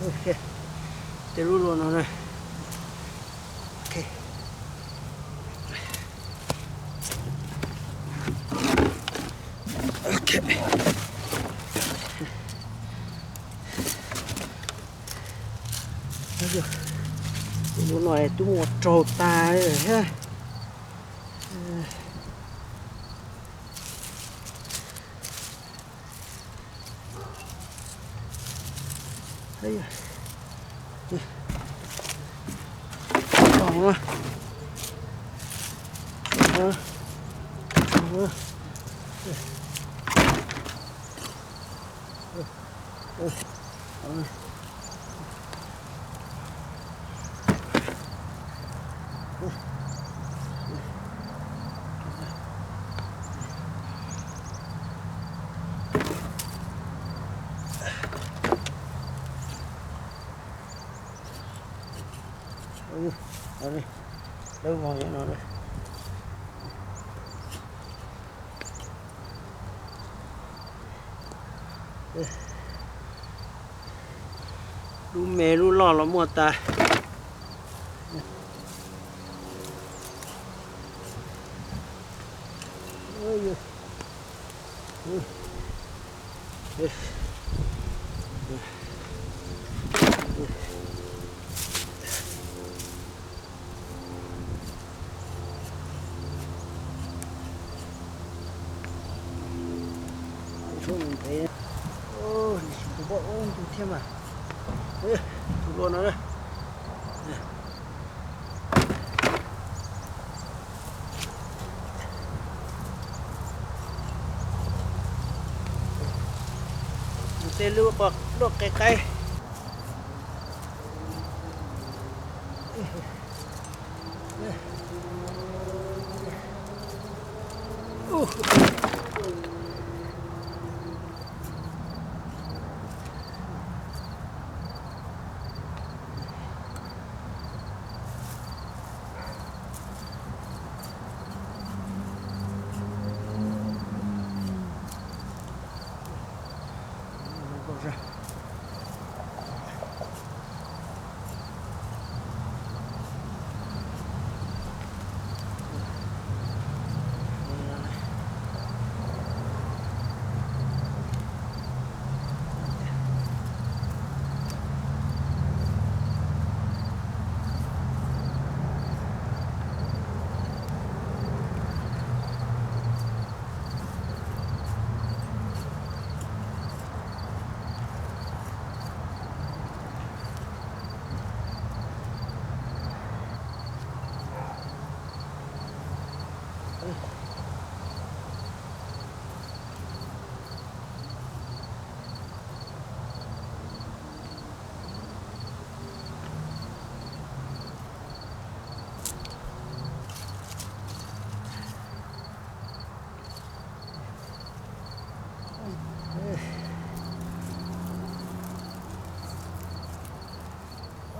Ok, để luôn luôn nó này. Ok. Ok. Được. Muốn nói tôi một trầu ta đấy ha. Đây rồi. Còn rồi. Đó đi, đâu vào vậy nó đây. Đu mẹ đu lò nó mua ta. Ôi giời. Mình thấy ôi thủ bộ thủ thêm à thủ bộ nó đây mình tên lưu bọc đọc cái cây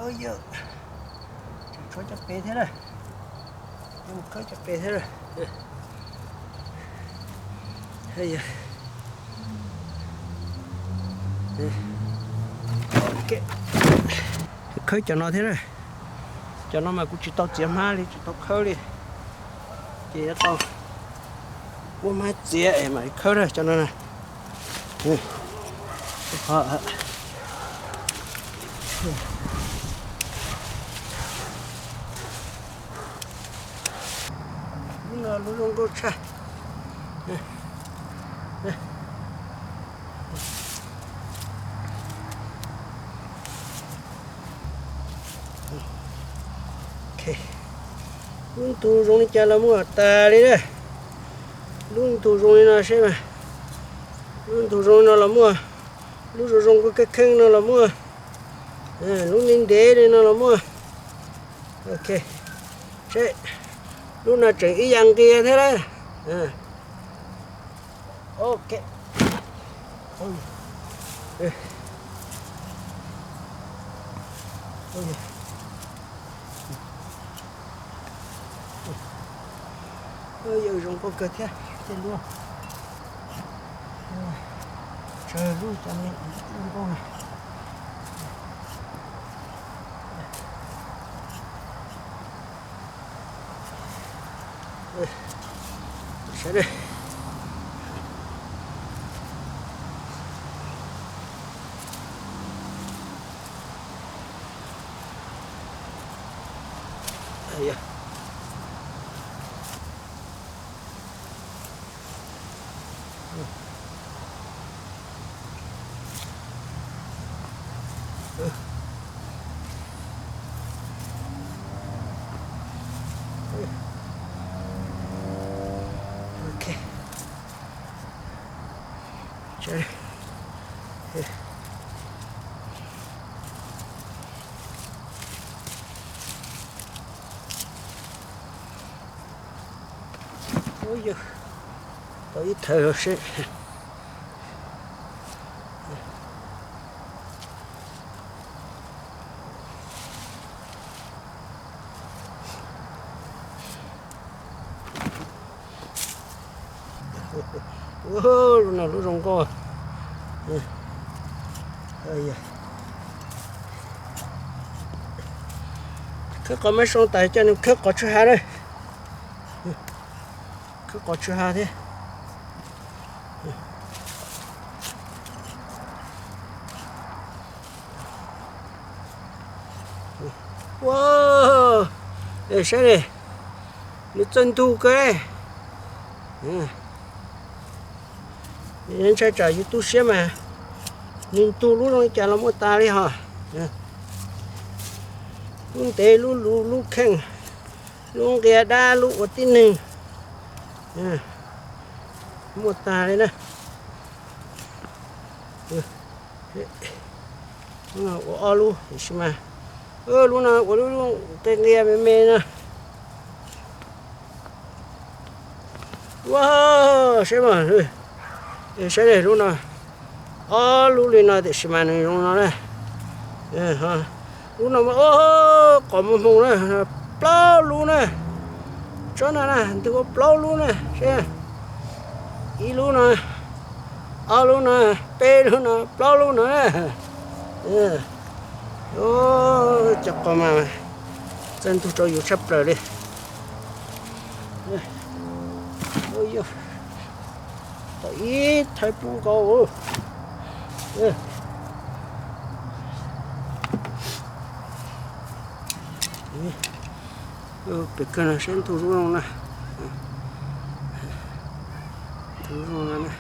ôi giời khơi chặt bể thế rồi khơi chặt bể thế rồi bây giờ ok khơi cho nó thế rồi cho nó mà cũng chỉ tao chém ha đi chỉ tao khơi đi chỉ tao quân mai chém mà khơi rồi cho nó này nó luôn luôn cha ok luôn tu rong đi chơi là mua ta đi đấy luôn tu rong đi nó xem mà luôn tu rong nó là mua lúc rồi rong cái khen nó là mua lúc ninh đế đây nó là mua ok thế lúc nào chỉnh ý dạng kia thế đấy ok ôi giờ rong có cơ thế trên luôn trời luôn cho nên con này Sẽ đây. Đây à. Ok. Chơi. Ôi giời, có ít thở rồi sẽ. Lúc nào lúc rong co. Ây da. Cứ có mấy sông tại cho nên cứ có chú ha đây. Cứ có chú ha thế. Wow, để xem này, nó chân thu cái, nên sẽ trả YouTube xem mà, nên tu lúc nó trả làm một ta đi hả, lúc té lúc khen, lúc kia đa lúc ở tin nè, một ta đấy nè, ở luôn, xem mà. Lúc nào có lúc tên nghe mê mê nè. Wow, xem mà. Xem này lúc nào. Lúc này nào thì xem mà này lúc nào này. Lúc nào mà có một vùng này, plau luôn này. Cho này nè, tôi có plau luôn này. Xem. Ý lúc này. Lúc này, bê lúc này, plau luôn này. Chắc có mà chân tôi cho dù sắp rồi đi. Ôi giời, có ít thấy bù cầu. Bị cái này xem thủ luôn nè. Thủ luôn nè.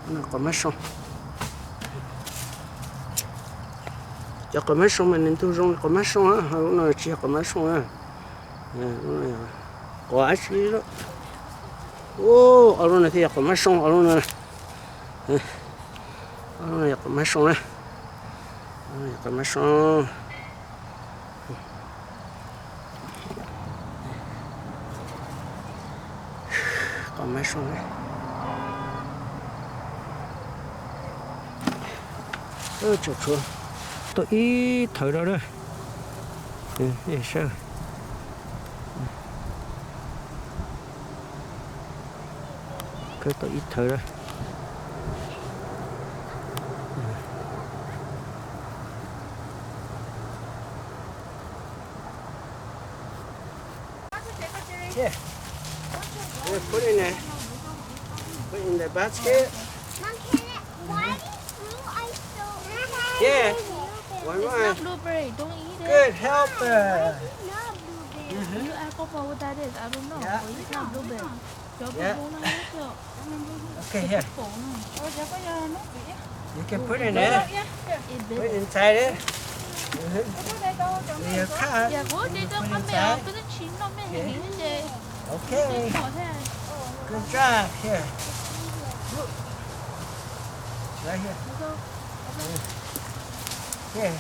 Nó có mấy sông, cho có mấy sông mình nên thu rong có mấy sông á, lúc nào chỉ có mấy sông á, lúc này có ai xí đó, ở lúc này thì có mấy sông, ở lúc này có mấy sông này, có mấy sông, có mấy sông này. Chụp xuống tôi ít thở đó đây để sao cái tôi ít thở đây yeah. Put in there, put in the basket. Yeah. One It's more. not blueberry. Don't eat it. Good helper. You ask Papa what that is. I don't know. Yeah. But it's not blueberry. Cho Yeah. bố nó hết chưa? Okay, here. Cổ này. You can put in there. Eat Put this. inside it. You cut. Dạ bố đi cho con mèo cái nó chín nó mới hình như thế. Okay. Bỏ thế. Good job. Here. Look. Right here. Here.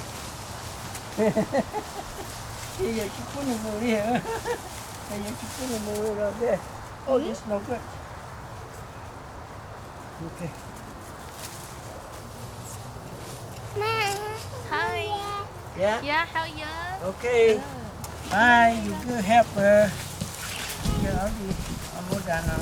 Here, you put it over here. Here, you put it over there. Oh, this no good. Okay. Hi. Yeah. Yeah, how you? Okay. Bye. You good helper. Giờ ở đi. Ở mua đàn nào.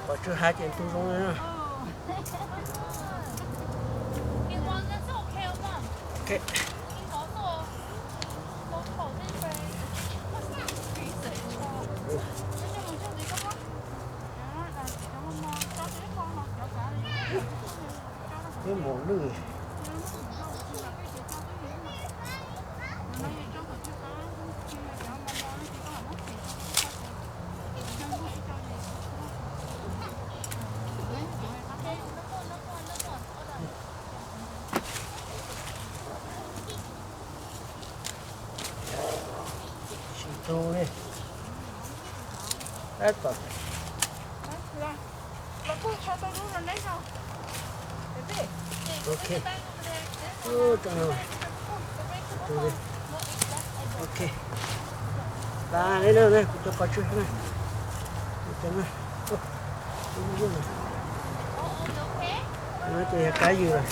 có chưa hai chuyện tu rong nữa ok cái mổ lưng chỉ tu đi đấy còn ok ô trời ơi tu đi ok ta đây đâu đây cho có chuyện này cho nó nó thì cái gì rồi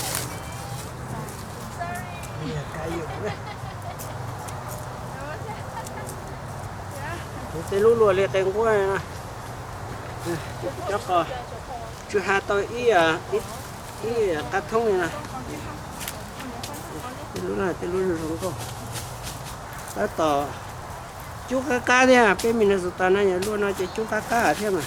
cái gì đấy cái lúa lúa liệt tiền quá này nè chắc có chú hai tôi ý cắt thông này nè cái lúa này cái lúa rồng cô đã tỏ chú cá đi à bên mình là sụt này lúa nó chỉ chú cá thế mà